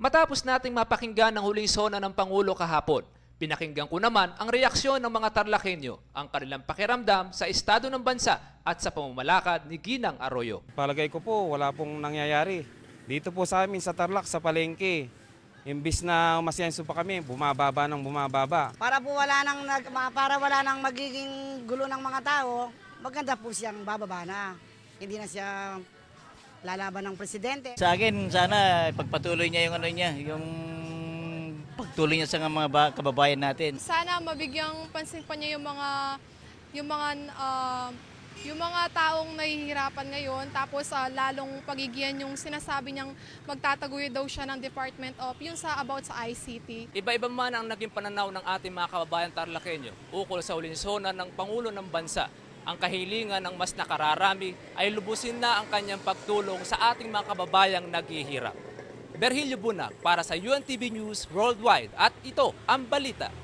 Matapos nating mapakinggan ang huling sona ng Pangulo kahapon, pinakinggan ko naman ang reaksyon ng mga Tarlakenyo, ang kanilang pakiramdam sa estado ng bansa at sa pamamalakad ni Ginang Arroyo. Palagay ko po, wala pong nangyayari. Dito po sa amin sa Tarlac, sa palengke, imbis na umasenso pa kami, bumababa ng bumababa. Para wala nang magiging gulo ng mga tao, maganda po siyang bababa na. Hindi na siya lalaban ng presidente. Sa akin, sana pagpatuloy niya yung pagtuloy niya sa mga kababayan natin. Sana mabigyang pansin pa niya yung mga taong nahihirapan ngayon, tapos lalong pagigian yung sinasabi niyang magtataguyod daw siya ng Department of yung about sa ICT. Iba-iba man ang naging pananaw ng ating mga kababayan Tarlakenyo ukol sa huling sona ng Pangulo ng Bansa. Ang kahilingan ng mas nakararami ay lubusin na ang kanyang pagtulong sa ating mga kababayang naghihirap. Berhilio Bunag para sa UNTV News Worldwide at ito ang balita.